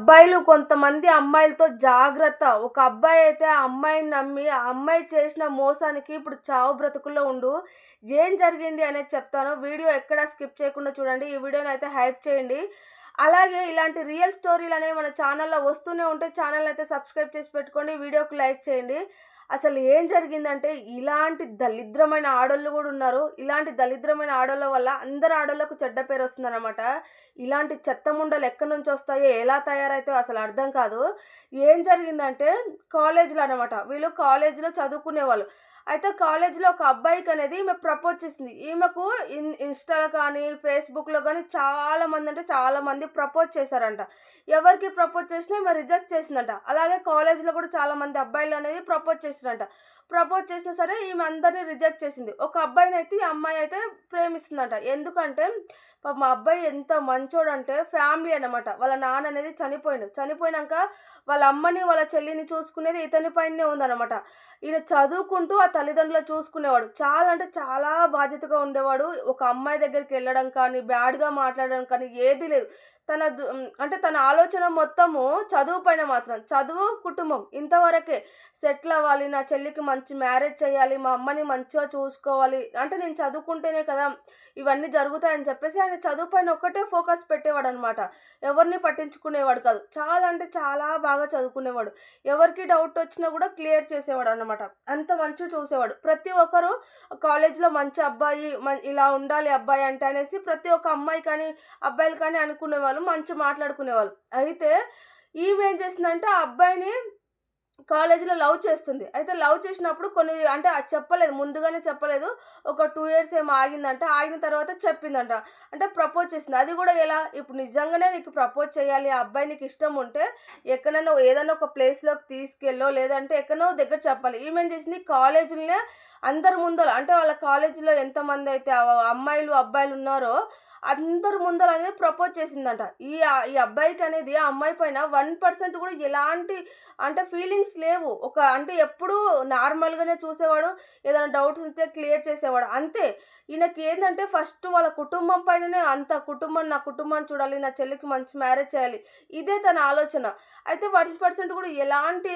అబ్బాయిలు కొంతమంది అమ్మాయిలతో జాగ్రత్త. ఒక అబ్బాయి అయితే ఆ అమ్మాయిని నమ్మి, ఆ అమ్మాయి చేసిన మోసానికి ఇప్పుడు చావు బ్రతుకుల్లో ఉండు. ఏం జరిగింది అనేది చెప్తాను. వీడియో ఎక్కడా స్కిప్ చేయకుండా చూడండి. ఈ వీడియోనైతే హైప్ చేయండి. అలాగే ఇలాంటి రియల్ స్టోరీలనేవి మన ఛానల్‌లో వస్తూనే ఉంటాయి. ఛానల్‌నైతే సబ్స్క్రైబ్ చేసి పెట్టుకోండి. వీడియోకి లైక్ చేయండి. అసలు ఏం జరిగిందంటే ఇలాంటి దరిద్రమైన ఆడోళ్ళు గూడా ఉన్నారు. ఇలాంటి దరిద్రమైన ఆడోళ్ళ వల్ల అందరు ఆడోళ్ళకు చెడ్డ పేరొస్తుందనమాట. ఇలాంటి చెత్త ముండలు ఎక్కడి నుంచొస్తాయో, ఎలా తయారైతాయో అసలు అర్థం కాదు. ఏం జరిగిందంటే కాలేజ్‌లో అనమాట. వీళ్ళు కాలేజ్‌లో చదువుకునేవాళ్ళు. అయితే కాలేజ్‌లో ఒక అబ్బాయికనేది ఈమె ప్రపోజ్ చేసింది. ఈమెకు ఇన్‌స్టాలో కానీ, ఫేస్‌బుక్‌లో గానీ చాలామంది అంటే చాలామంది ప్రపోజ్ చేశారంట. ఎవరికి ప్రపోజ్ చేసినా ఈమె రిజెక్ట్ చేసిందంట. అలాగే కాలేజ్‌లో కూడా చాలామంది అబ్బాయిలనేది ప్రపోజ్ చేసిరంట. ప్రపోజ్ చేసినా సరే ఈమె అందరిని రిజెక్ట్ చేసింది. ఒక అబ్బాయినైతే ఈ అమ్మాయి అయితే ప్రేమిస్తుందంట. ఎందుకంటే పాపం మా అబ్బాయి ఎంత మంచోడంటే ఫ్యామిలీ అనమాట. వాళ్ళ నాన్న అనేది చనిపోయిండు. చనిపోయినంక వాళ్ళ అమ్మని, వాళ్ళ చెల్లిని చూసుకునేది ఇతని పైనే ఉందనమాట. ఈయన చదువుకుంటూ ఆ తల్లిదండ్రులను చూసుకునేవాడు. చాలా అంటే చాలా బాధ్యతగా ఉండేవాడు. ఒక అమ్మాయి దగ్గరికెళ్ళడం కానీ, బ్యాడ్‌గా మాట్లాడడం కానీ ఏది లేదు. అంటే తన ఆలోచన మొత్తము చదువు పైన మాత్రం. చదువు, కుటుంబం ఇంతవరకే. సెటిల్ అవ్వాలి, నా చెల్లికి మంచి మ్యారేజ్ చేయాలి, మా అమ్మని మంచిగా చూసుకోవాలి. అంటే నేను చదువుకుంటేనే కదా ఇవన్నీ జరుగుతాయని చెప్పేసి ఆయన చదువు పైన ఒక్కటే ఫోకస్ పెట్టేవాడనమాట. ఎవరిని పట్టించుకునేవాడు కాదు. చాలా అంటే చాలా బాగా చదువుకునేవాడు. ఎవరికి డౌట్ వచ్చినా కూడా క్లియర్ చేసేవాడనమాట. అంత మంచిగా చూసేవాడు. ప్రతి ఒక్కరు కాలేజ్‌లో మంచి అబ్బాయి, ఇలా ఉండాలి అబ్బాయి అంటే అనేసి ప్రతి ఒక్క అమ్మాయి కానీ, అబ్బాయిలు కానీ అనుకునేవాళ్ళు. మంచిగా మాట్లాడుకునేవాళ్ళు. అయితే ఈమె ఏం చేసిందంటే ఆ అబ్బాయిని కాలేజీలో లవ్ చేస్తుంది. అయితే లవ్ చేసినప్పుడు కొన్ని అంటే అది చెప్పలేదు. ముందుగానే చెప్పలేదు. ఒక 2 ఇయర్స్ ఏమో ఆగిందంట. ఆగిన తర్వాత చెప్పిందంట. అంటే ప్రపోజ్ చేసింది. అది గూడా ఎలా? ఇప్పుడు నిజంగానే నీకు ప్రపోజ్ చేయాలి, ఆ అబ్బాయి నీకు ఇష్టం ఉంటే ఎక్కడైనా ఏదైనా ఒక ప్లేస్‌లోకి తీసుకెళ్ళో, లేదంటే ఎక్కడనో దగ్గర చెప్పాలి. ఈమె ఏం చేసింది కాలేజీలనే అందరి ముందల అంటే వాళ్ళ కాలేజీలో ఎంతమందైతే అమ్మాయిలు, అబ్బాయిలు ఉన్నారో అందరి ముందల అనేది ప్రపోజ్ చేసిందంట. ఈ అబ్బాయికనేది ఆ అమ్మాయి పైన 1% కూడా ఎలాంటి అంటే ఫీలింగ్స్ లేవు. అంటే ఎప్పుడూ నార్మల్‌గానే చూసేవాడు. ఏదైనా డౌట్స్ ఉంటే క్లియర్ చేసేవాడు. అంతే. ఈయనకేందంటే ఫస్ట్ వాళ్ళ కుటుంబం పైననే అంత నా కుటుంబాన్ని చూడాలి, నా చెల్లికి మంచి మ్యారేజ్ చేయాలి. ఇదే తన ఆలోచన. అయితే 1% కూడా ఎలాంటి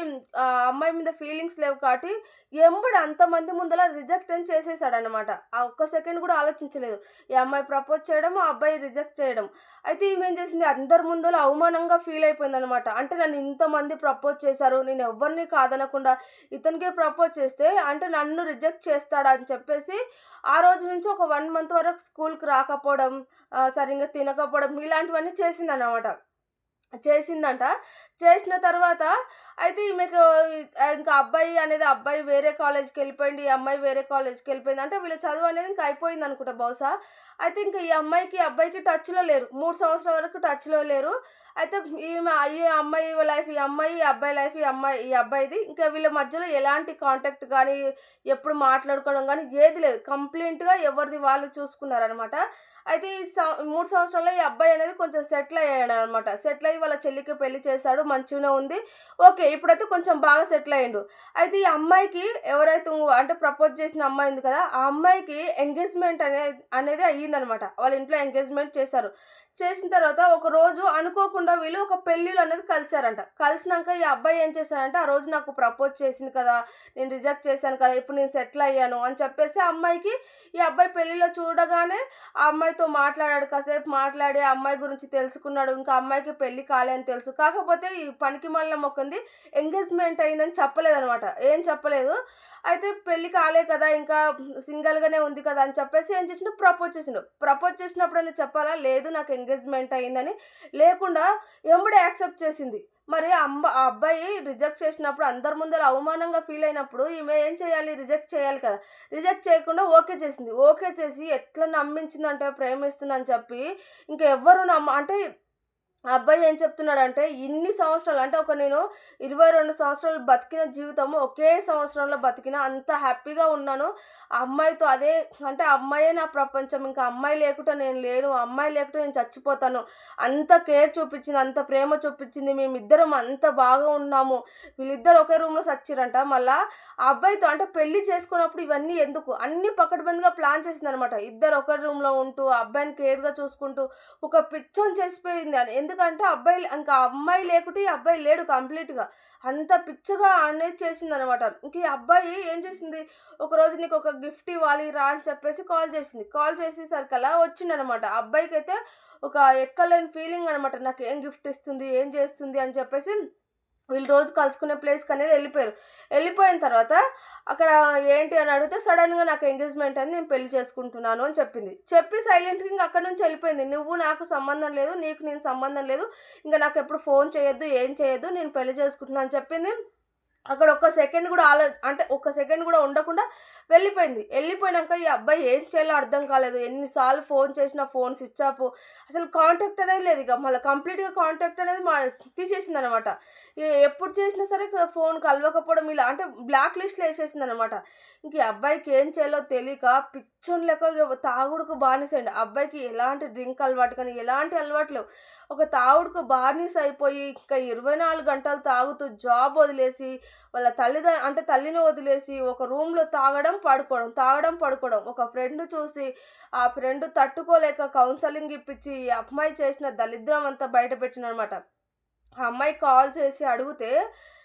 అమ్మాయి మీద ఫీలింగ్స్ లేవు కాబట్టి ఎంబడి అంతమంది ముందల రిజెక్ట్ అని చేసేసాడనమాట. ఆ ఒక్క సెకండ్ కూడా ఆలోచించలేదు. ఈ అమ్మాయి ప్రపోజ్ చేయడం, ఆ అబ్బాయి రిజెక్ట్ చేయడం. అయితే ఈమె ఏం చేసింది అందరి ముందల అవమానంగా ఫీల్ అయిపోయిందనమాట. అంటే నన్ను ఇంతమంది ప్రపోజ్ చేశారు. నేను ఎవ్వరిని కాదనకుండా ఇతనికే ప్రపోజ్ చేస్తే అంటే నన్ను రిజెక్ట్ చేస్తాడా అని చెప్పేసి ఆ రోజు నుంచి ఒక 1 మంత్ వరకు స్కూల్‌కి రాకపోవడం, సరింగా తినకపోవడం ఇలాంటివన్నీ చేసిందనమాట. చేసిందంట. చేసిన తర్వాత అయితే ఈమెకు ఇంకా అబ్బాయి వేరే కాలేజ్‌కెళ్ళిపోయిండు. ఈ అమ్మాయి వేరే కాలేజ్‌కెళ్ళిపోయింది. అంటే వీళ్ళ చదువు అనేది ఇంక అయిపోయిందనుకుంటా బహుశా. అయితే ఇంక ఈ అమ్మాయికి, అబ్బాయికి టచ్‌లో లేరు. 3 సంవత్సరాల వరకు టచ్‌లో లేరు. అయితే ఈ అమ్మాయి లైఫ్ ఈ అమ్మాయి, ఈ అబ్బాయి లైఫ్ ఈ అబ్బాయిది. ఇంకా వీళ్ళ మధ్యలో ఎలాంటి కాంటాక్ట్ గానీ, ఎప్పుడు మాట్లాడుకోవడం గానీ ఏది లేదు. కంప్లీట్‌గా ఎవరిది వాళ్ళు చూసుకున్నారనమాట. అయితే 3 సంవత్సరాల్లో ఈ అబ్బాయి అనేది కొంచెం సెటిల్ అయ్యాడనమాట. సెటిల్ అయ్యి వాళ్ళ చెల్లికి పెళ్లి చేశాడు. మంచిగానే ఉంది. ఓకే. ఇప్పుడైతే కొంచెం బాగా సెటిల్ అయ్యిండు. అయితే ఈ అమ్మాయికి ఎవరైతే అంటే ప్రపోజ్ చేసిన అమ్మాయి ఉంది కదా! ఆ అమ్మాయికి ఎంగేజ్‌మెంట్ అనేది అయ్యిందనమాట. వాళ్ళ ఇంట్లో ఎంగేజ్‌మెంట్ చేశారు. చేసిన తర్వాత ఒకరోజు అనుకోకుండా వీళ్ళు ఒక పెళ్ళిలో అనేది కలిసారంట. కలిసినాక ఈ అబ్బాయి ఏం చేశాడంటే, "ఆ రోజు నాకు ప్రపోజ్ చేసింది కదా! నేను రిజెక్ట్ చేశాను కదా! ఇప్పుడు నేను సెటిల్ అయ్యాను" అని చెప్పేసి ఆ అమ్మాయికి ఈ అబ్బాయి పెళ్ళిలో చూడగానే ఆ అమ్మాయితో మాట్లాడాడు. కాసేపు మాట్లాడి ఆ అమ్మాయి గురించి తెలుసుకున్నాడు. ఇంకా అమ్మాయికి పెళ్లి కాలే అని తెలుసు. కాకపోతే ఈ పనికిమాలిన మొకంది ఎంగేజ్‌మెంట్ అయిందని చెప్పలేదనమాట. ఏం చెప్పలేదు. అయితే పెళ్లి కాలే కదా! ఇంకా సింగిల్‌గానే ఉంది కదా! అని చెప్పేసి ఏం చేసిండు ప్రపోజ్ చేసిండు. ప్రపోజ్ చేసినప్పుడైనా చెప్పాలా? లేదు నాకు ఎంగేజ్‌మెంట్ అయిందని. లేకుండా ఎంబడే యాక్సెప్ట్ చేసింది. మరి ఆ అబ్బాయి రిజెక్ట్ చేసినప్పుడు అందరి ముందర అవమానంగా ఫీల్ అయినప్పుడు ఈమె ఏం చేయాలి? రిజెక్ట్ చేయాలి కదా! రిజెక్ట్ చేయకుండా ఓకే చేసింది. ఓకే చేసి ఎట్లా నమ్మించిందంటే ప్రేమిస్తున్నా అని చెప్పి ఇంక ఎవ్వరు అంటే ఆ అబ్బాయి ఏం చెప్తున్నాడంటే, ఇన్ని సంవత్సరాలు అంటే నేను 22 సంవత్సరాలు బతికిన జీవితము ఒకే సంవత్సరంలో బతికిన. అంత హ్యాపీగా ఉన్నాను. ఆ అమ్మాయితో అంటే ఆ అమ్మాయే నా ప్రపంచం. ఇంకా అమ్మాయి లేకుండా నేను లేను. ఆ అమ్మాయి లేకుండా నేను చచ్చిపోతాను. అంత కేర్ చూపించింది. అంత ప్రేమ చూపించింది. మేమిద్దరం అంత బాగా ఉన్నాము. వీళ్ళిద్దరు ఒకే రూమ్‌లో సచ్చిరంట. మళ్ళా ఆ అబ్బాయితో అంటే పెళ్లి చేసుకున్నప్పుడు ఇవన్నీ ఎందుకు? అన్నీ పకడ్బందీగా ప్లాన్ చేసిందనమాట. ఇద్దరు ఒకే రూమ్‌లో ఉంటూ, ఆ అబ్బాయిని కేర్‌గా చూసుకుంటూ, ఒక పిచ్చోని చేసిపోయింది. ఎందుకంటే ఇంకా అమ్మాయి లేకుంటే ఈ అబ్బాయి లేడు కంప్లీట్‌గా. అంత పిచ్చిగా అనేది చేసిందనమాట. ఇంక ఈ అబ్బాయి ఏం చేసింది, ఒకరోజు నీకొక గిఫ్ట్ ఇవ్వాలి రా అని చెప్పేసి కాల్ చేసింది. కాల్ చేసేసరికల్లా వచ్చిందనమాట. ఆ అబ్బాయికైతే ఒక ఎక్కలేని ఫీలింగ్ అనమాట. నాకేం గిఫ్ట్ ఇస్తుంది, ఏం చేస్తుంది అని చెప్పేసి వీళ్ళు రోజు కలుసుకునే ప్లేస్‌కనేది ఎళ్ళిపోయారు. ఎళ్ళిపోయిన తర్వాత అక్కడ ఏంటి అని అడిగితే సడెన్‌గా నాకు ఎంగేజ్‌మెంట్ అయింది. నేను పెళ్లి చేసుకుంటున్నాను అని చెప్పింది. చెప్పి సైలెంట్‌గా ఇంక అక్కడి నుంచి ఎళ్ళిపోయింది. నువ్వు నాకు సంబంధం లేదు. నీకు నేను సంబంధం లేదు. ఇంక నాకెప్పుడు ఫోన్ చేయొద్దు. ఏం చేయొద్దు. నేను పెళ్లి చేసుకుంటున్నా అని చెప్పింది. అక్కడ ఒక్క సెకండ్ గూడా అంటే ఒక్క సెకండ్ గూడా ఉండకుండా వెళ్ళిపోయింది. ఎళ్ళిపోయినంక ఈ అబ్బాయి ఏం చేయాలో అర్థం కాలేదు. ఎన్ని సార్లు ఫోన్ చేసినా ఫోన్ స్విచ్ ఆఫ్. అసలు కాంటాక్ట్ అనేది లేదు ఇక. మళ్ళా కంప్లీట్‌గా కాంటాక్ట్ అనేది తీసేసిందనమాట. ఎప్పుడు చేసినా సరే ఫోన్ కలవకపోవడం ఇలా అంటే బ్లాక్ లిస్ట్‌లో ఏసేసిందనమాట. ఇంక ఈ అబ్బాయికి ఏం చేయాలో తెలీక పిచ్చోని లెక్క ఇగ తాగుడుకు బానిసైండు. ఆ అబ్బాయికి ఎలాంటి డ్రింక్ అలవాటు కానీ, ఎలాంటి అలవాటు లేవు. ఒక తాగుడుకు బానిస అయిపోయి ఇంకా 24 గంటలు తాగుతూ జాబ్ వదిలేసి వాళ్ళ అంటే తల్లిని వదిలేసి ఒక రూమ్‌లో తాగడం, పడుకోవడం, తాగడం, పడుకోవడం. ఒక ఫ్రెండ్ చూసి ఆ ఫ్రెండ్ తట్టుకోలేక కౌన్సెలింగ్ ఇప్పించి ఈ అమ్మాయి చేసిన దరిద్రం అంతా బయట పెట్టిందనమాట. ఆ అమ్మాయి కాల్ చేసి అడిగితే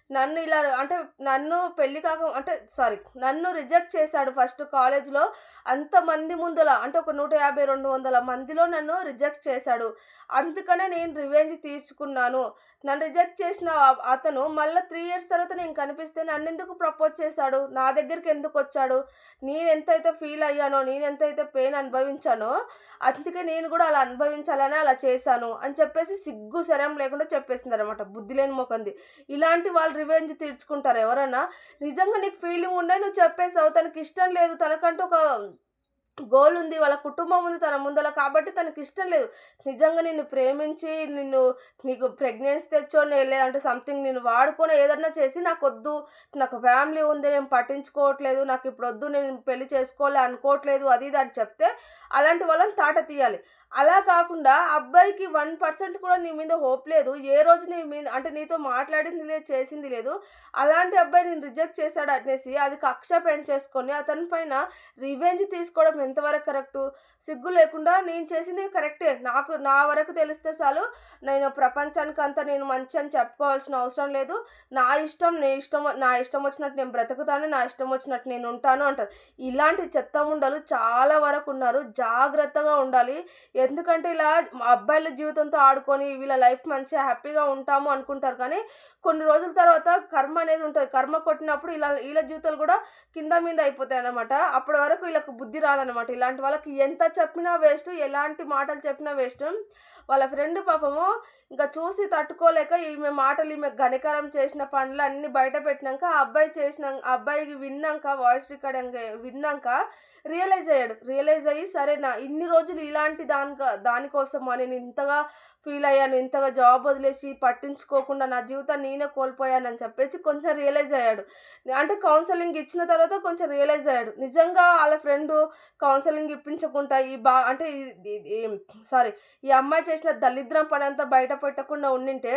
నన్ను ఇలా అంటే నన్ను పెళ్లి కాక అంటే సారీ నన్ను రిజెక్ట్ చేశాడు ఫస్ట్ కాలేజ్‌లో అంతమంది ముందల అంటే ఒక 150, 200 మందిలో నన్ను రిజెక్ట్ చేశాడు. అందుకనే నేను రివెంజ్ తీర్చుకున్నాను. నన్ను రిజెక్ట్ చేసిన అతను మళ్ళా 3 ఇయర్స్ తర్వాత నేను కనిపిస్తే నన్నెందుకు ప్రపోజ్ చేశాడు? నా దగ్గరికి ఎందుకొచ్చాడు? నేనెంతైతే ఫీల్ అయ్యానో, నేనెంతైతే పెయిన్ అనుభవించానో అందుకే నేను గూడా అలా అనుభవించాలనే అలా చేశాను అని చెప్పేసి సిగ్గు, శరం లేకుండా చెప్పేసిందనమాట. బుద్ధి లేని మొకంది. ఇలాంటి వాళ్ళు రివెంజ్ తీర్చుకుంటారా ఎవరన్నా? నిజంగా నీకు ఫీలింగ్ ఉండే నువ్వు చెప్పేసావు. తనకిష్టం లేదు. తనకంటూ ఒక గోల్ ఉంది. వాళ్ళ కుటుంబం ఉంది తన ముందల. కాబట్టి తనకిష్టం లేదు. నిజంగా నిన్ను ప్రేమించి నీకు ప్రెగ్నెన్సీ తెచ్చో లేదంటే సంథింగ్ నిన్ను వాడుకొనో ఏదన్నా చేసి నాకొద్దు. నాకు ఫ్యామిలీ ఉంది. నేను పట్టించుకోవట్లేదు. నాకిప్పుడొద్దు. నేను పెళ్లి చేసుకోవాలి అనుకోవట్లేదు. అది ఇది అని చెప్తే అలాంటి వాళ్ళని తాట తీయాలి. అలా కాకుండా అబ్బాయికి 1% కూడా నీ మీద హోప్ లేదు. ఏ రోజు నీ మీద అంటే నీతో మాట్లాడింది లేదు, చేసింది లేదు. అలాంటి అబ్బాయి నిన్ను రిజెక్ట్ చేశాడు అనేసి అది కక్ష పెంచేసుకొని అతని పైన రివెంజ్ తీసుకోవడం ఎంతవరకు కరెక్టు? సిగ్గు లేకుండా నేను చేసింది కరెక్టే. నా వరకు తెలిస్తే చాలు. నేను ప్రపంచానికంతా నేను మంచి అని చెప్పుకోవాల్సిన అవసరం లేదు. నా ఇష్టం వచ్చినట్టు నేను బ్రతుకుతాను. నా ఇష్టం వచ్చినట్టు నేను ఉంటాను అంటారు. ఇలాంటి చెత్త ముండలు చాలా వరకు ఉన్నారు. జాగ్రత్తగా ఉండాలి. ఎందుకంటే ఇలా అబ్బాయిల జీవితంతో ఆడుకొని వీళ్ళ లైఫ్ మంచిగా హ్యాపీగా ఉంటాము అనుకుంటారు. కానీ కొన్ని రోజుల తర్వాత కర్మ అనేది ఉంటది. కర్మ కొట్టినప్పుడు ఈళ్ళ జీవితాలు కూడా కింద మీద అయిపోతాయన్నమాట. అప్పటి వరకు వీళ్ళకి బుద్ధి రాదనమాట. ఇలాంటి వాళ్ళకి ఎంత చెప్పినా వేస్ట్. ఎలాంటి మాటలు చెప్పినా వేస్ట్. వాళ్ళ ఫ్రెండ్ పాపము ఇంక చూసి తట్టుకోలేక ఈమె ఘనికరం చేసిన పనులన్నీ బయట పెట్టినంక ఆ అబ్బాయికి విన్నాక వాయిస్ రికార్డింగ్ విన్నాక రియలైజ్ అయ్యి సరే ఇన్ని రోజులు ఇలాంటి దానికోసమా నేను ఇంతగా ఫీల్ అయ్యాను. ఇంతగా జాబ్ వదిలేసి పట్టించుకోకుండా నా జీవితాన్ని నేనే కోల్పోయానని చెప్పేసి కొంచెం రియలైజ్ అయ్యాడు. అంటే కౌన్సెలింగ్ ఇచ్చిన తర్వాత కొంచెం రియలైజ్ అయ్యాడు. నిజంగా ఆళ్ళ ఫ్రెండు కౌన్సెలింగ్ ఇప్పించకుండా ఈ అమ్మాయి చేసిన దరిద్రం పనంతా బయట పెట్టకుండా ఉండింటే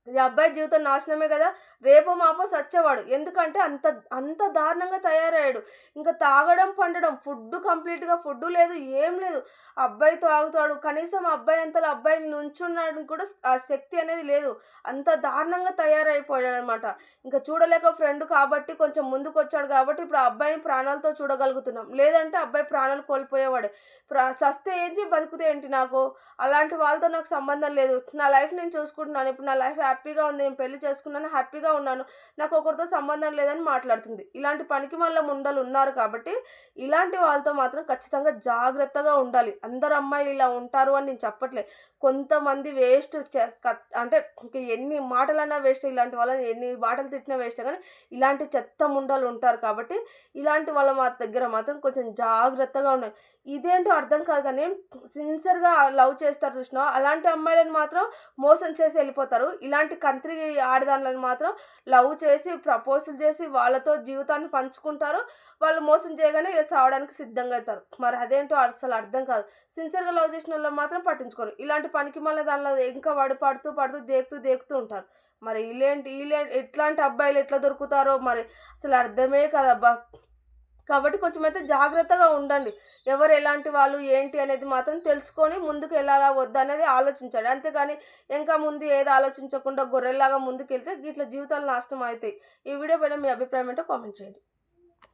ఈ అబ్బాయి జీవితం నాశనమే కదా! రేపో మాపో సచ్చేవాడు. ఎందుకంటే అంత దారుణంగా తయారయ్యాడు. ఇంక తాగడం, పండడం కంప్లీట్‌గా ఫుడ్డు లేదు, ఏం లేదు. అబ్బాయి తాగుతాడు. కనీసం అబ్బాయి అంతలో అబ్బాయి నుంచునడానికి కూడా ఆ శక్తి అనేది లేదు. అంత దారుణంగా తయారైపోయాడనమాట. ఇంక చూడలేక ఫ్రెండ్ కాబట్టి కొంచెం ముందుకొచ్చాడు కాబట్టి ఇప్పుడు ఆ అబ్బాయిని ప్రాణాలతో చూడగలుగుతున్నాం. లేదంటే అబ్బాయి ప్రాణాలు కోల్పోయేవాడే. చస్తే ఏంటి? బతికితే ఏంటి నాకు? అలాంటి వాళ్ళతో నాకు సంబంధం లేదు. నా లైఫ్ నేను చూసుకుంటున్నాను. ఇప్పుడు నా లైఫ్ హ్యాపీగా ఉంది. నేను పెళ్లి చేసుకున్నాను. హ్యాపీగా ఉన్నాను. నాకు ఒకరితో సంబంధం లేదని మాట్లాడుతుంది. ఇలాంటి పనికిమాలిన ముండలు ఉన్నారు కాబట్టి ఇలాంటి వాళ్ళతో మాత్రం ఖచ్చితంగా జాగ్రత్తగా ఉండాలి. అందరు అమ్మాయిలు ఇలా ఉంటారు అని నేను చెప్పట్లే. కొంతమంది వేస్ట్ అంటే ఇంక ఎన్ని మాటలన్నా వేస్ట్. ఇలాంటి వాళ్ళని ఎన్ని మాటలు తిట్టినా వేస్టే. కానీ ఇలాంటి చెత్త ముండలు ఉంటారు కాబట్టి ఇలాంటి వాళ్ళ దగ్గర మాత్రం కొంచెం జాగ్రత్తగా ఉండాలి. ఇదేంటో అర్థం కాదు కానీ సిన్సియర్‌గా లవ్ చేస్తారు చూసినావా? అలాంటి అమ్మాయిలను మాత్రం మోసం చేసి వెళ్ళిపోతారు. ఇలాంటి కంత్రి ఆడదాన్లను మాత్రం లవ్ చేసి, ప్రపోజల్ చేసి వాళ్ళతో జీవితాన్ని పంచుకుంటారు. వాళ్ళు మోసం చేయగానే ఇలా చావడానికి సిద్ధంగా అవుతారు. మరి అదేంటో అసలు అర్థం కాదు. సిన్సియర్‌గా లవ్ చేసినోళ్ళని మాత్రం పట్టించుకోరు. ఇలాంటి పనికిమాలిన దానిలో ఇంకా పడుతూ దేకుతూ ఉంటారు. మరి ఇట్లాంటి అబ్బాయిలు ఎట్లా దొరుకుతారో మరి అసలు అర్థమే కాదబ్బా! కాబట్టి కొంచెమైతే జాగ్రత్తగా ఉండండి. ఎవరు ఎలాంటి వాళ్ళు, ఏంటి అనేది మాత్రం తెలుసుకొని ముందుకు ఎళ్ళాలా వద్దా అనేది ఆలోచించండి. అంతేగాని ఇంకా ముందు ఏది ఆలోచించకుండా గొర్రెల్లాగా ముందుకెళ్తే గిట్ల జీవితాలు నాశనం అయితాయి. ఈ వీడియో పైన మీ అభిప్రాయం ఏంటో కామెంట్ చేయండి.